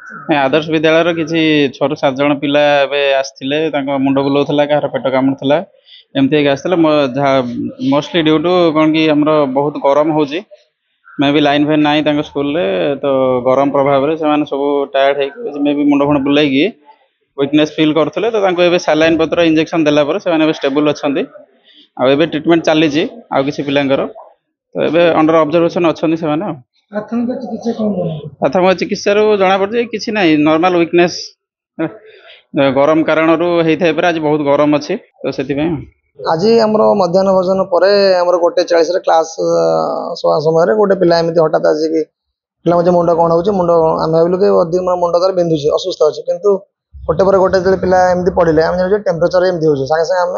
आदर्श विद्यालय किसी 6 ରୁ 7 ଜଣ ପିଲା ଏବେ ଆସିଥିଲେ ତାଙ୍କ ମୁଣ୍ଡ ବୁଲାଉଥିଲା କାହାର ପେଟ କାମୁଡୁଥିଲା ଏମିତି ହେଇକି ଆସିଥିଲେ ମୋଷ୍ଟଲି ଡ୍ୟୁ ଟୁ କ'ଣ କି ଆମର ବହୁତ ଗରମ ହେଉଛି ମେ ବି ଲାଇନ୍ ଫାଇନ୍ ନାହିଁ ତାଙ୍କ ସ୍କୁଲରେ ତ ଗରମ ପ୍ରଭାବରେ ସେମାନେ ସବୁ ଟାୟାର୍ଡ ହେଇକି ମେ ବି ମୁଣ୍ଡ ଫୁଣ୍ଡ ବୁଲେଇକି ୱିକନେସ୍ ଫିଲ୍ କରୁଥିଲେ ତ ତାଙ୍କୁ ଏବେ ସାଲାଇନ୍ ପତ୍ର ଇଞ୍ଜେକ୍ସନ୍ ଦେଲା ପରେ ସେମାନେ ଏବେ ଷ୍ଟେବୁଲ୍ ଅଛନ୍ତି ଆଉ ଏବେ ଟ୍ରିଟମେଣ୍ଟ ଚାଲିଛି ଆଉ କିଛି ପିଲାଙ୍କର ତ ଏବେ ଅଣ୍ଡର ଅବଜର୍ଭେସନ୍ ଅଛନ୍ତି ସେମାନେ ଆଉ प्राथमिक चिकित्सा जना पड़े कि ना नॉर्मल वीकनेस गरम कारण आज बहुत गरम अच्छी तो से आज आम मध्याह्न भोजन पर आम 1:40 क्लास समय गोटे पिला एमती हठात आसिक पिला मुंड कौन हो मुंड आम भाविलु कि अधिक मुंड तार बिंधुचे असुस्थ अच्छे कितु गोटे पर गोटे पिला एमती पड़े आम जान टेम्परेचर एमती हो सागे सागे आम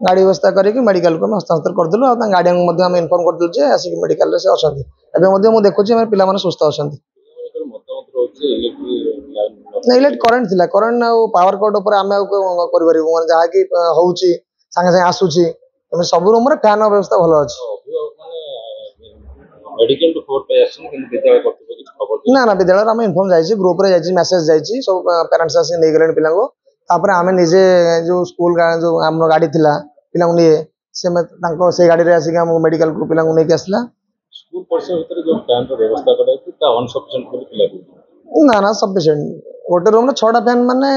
गाड़ी व्यवस्था करके मेडिकल को हस्तांतर करदेलु और गार्डियन को इनफर्म करदेलु आसिक मेडिकल से अच्छा मुझे देखुची पिला सुस्थ अच्छा इलेक्ट करेन्ट थिला करेन्ट आ पावर कट ऊपर आम कर जहाँकि हूँ सागे सागे आसूची सब रूम फैन व्यवस्था भल अच्छे ना ना विद्यालय आम इनफर्म जाइए ग्रुप रे जाइए मेसेज जाइए सब पेरेंट्स आसिक नहीं गले पिला तापर आम निजे जो स्कूल जो आम गाड़ी थिला पिला निए से गाड़ी रे आसिक मेडिकल को पिला नहीं आसला स्कूल परिसर भीतर जो फैन रो व्यवस्था कराई ता अनसफिशिएंट बोली पिला ना ना सफिशिएंट गोटे रूम रे 6टा फैन माने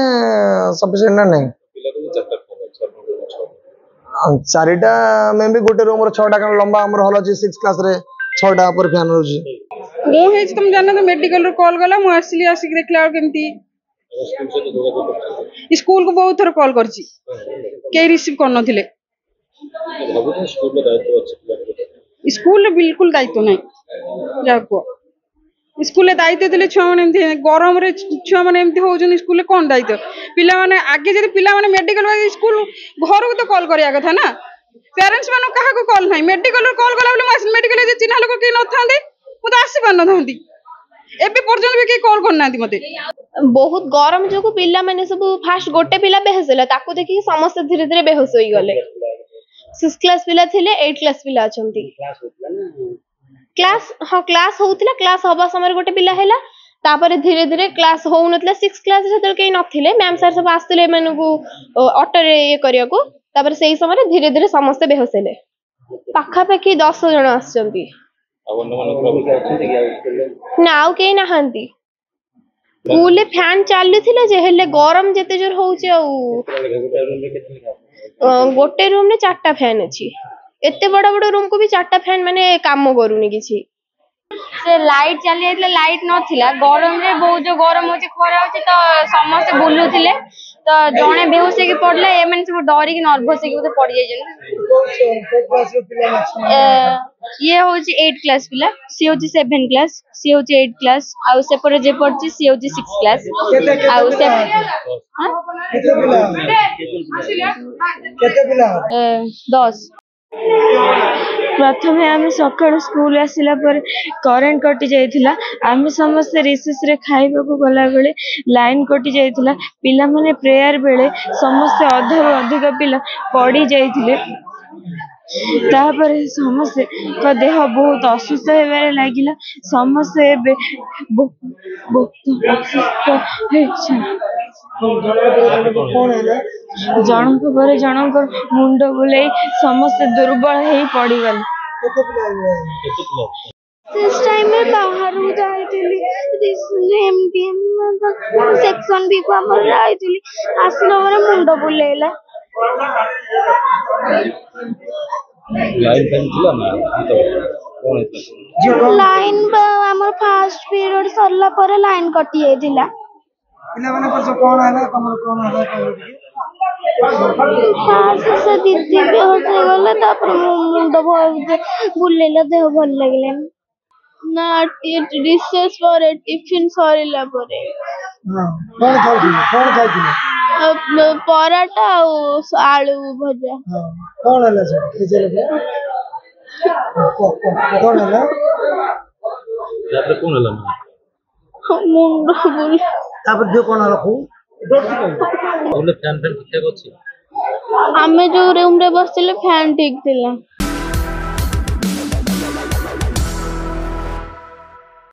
सफिशिएंट ना नहीं पिला को 4टा फैन है 4टा में भी गोटे रूम रे 6टा का लंबा हमर हल अछि 6 क्लास रे 6टा ऊपर फैन रहउछि मो हे तुम जानो तो मेडिकल रो कॉल गला मो आसली आसिक देखला केमती स्कूल को बहुत थर कॉल करछि के रिसीव कर नथिले स्कूल रे बिल्कुल दायित्व नहीं जाको स्कूल दायित्व देले छुआ माने गरम रे छुआ माने एमती होउजन स्कूल ले कोन दायित्व पिला माने आगे जदि पिला माने मेडिकल वाले स्कूल घर को तो कॉल करिया कथा ना पेरेंट्स मानो कहा को कॉल नहीं मेडिकल रो कॉल गला बोले मेडिकल जे चिन्हा लोक के न थांदे मु तो आसी पान थांदी एबे पर्यंत भी के कॉल करना मते बहुत गरम जो पिला माने सब फास्ट गोटे पिला बेहोश होला ताको देखि समस्त धीरे धीरे बेहोश होई गले 6 क्लास पिला थिले 8 क्लास पिला अछंती क्लास हां क्लास होउतला क्लास हबा समय गोटे पिला हैला तापर धीरे धीरे क्लास हो नतला 6 क्लास रे के नथिले मैम सर सब आस्तले माने को ऑटो रे ये करिया को तापर सेही समय धीरे धीरे समस्त बेहोश हेले पाखा पाखी 10 जण आछंती ना आउ के नहांती स्कूल फैन चालू थिले जे हेले गरम जेते जोर होउचे गोटे रूम ने 4टा फैन अछि एते बड़ा बड़ा रूम को भी 4टा फैन माने काम करूनी किछि से लाइट चली आइतले लाइट नथिला गरम रे बहुत जो गरम होचे खरा होचे तो समस्त बुलु थिले तो जणे बेहोश के पड़ले ए माने सब डरी के नर्वस के उते पड़ जाय ये होची 8 क्लास पिला सी होची 7 क्लास सी होची 8 क्लास आ से पर जे पड़ची सी होची 6 क्लास आ से केते पिला 10 प्रथम आम सका स्कूल आसला करेन्ट कटि जाइथिला आम समस्त रिसेस रे खाइबा को गला बेले लाइन कटि जाइथिला पिला माने प्रेयर बेले समस्त अधर अधिक पिला पड़ी जाइथिले तापर समस्त का देह बहुत असुस्थ हेबारे लागिला समस्त एबे बहुत असुस्थ हेछन जनक पर जनक मुंड बुले समस्त दुर्बल हे पड़ी गल दिस टाइम में बाहर हो जाई थी दिस नेम टीम सेक्शन भी को हमर जाई थी आसलो रे मुंड बुलेला लाइन फैन थिला ना तो कोन हेतला लाइन हमर फर्स्ट पीरियड सरला पर लाइन कटि जाइथिला पिला माने पर कोन हैला तमर कोन हैला से दीदी बेहोश हो गले तापर मुंड बुलेला देह भल लागले ना रिसेस पर टिफिन सरिला परे हां कोन खाइथिले पराठा और आलू भजा हां कोन हैला से किछले कोन हैला तापर कोन हैला मुंड बुल तापर जो कोन हैला बोले फैन ठीक अछि हमें जो रूम रे बसले फैन ठीक थिला।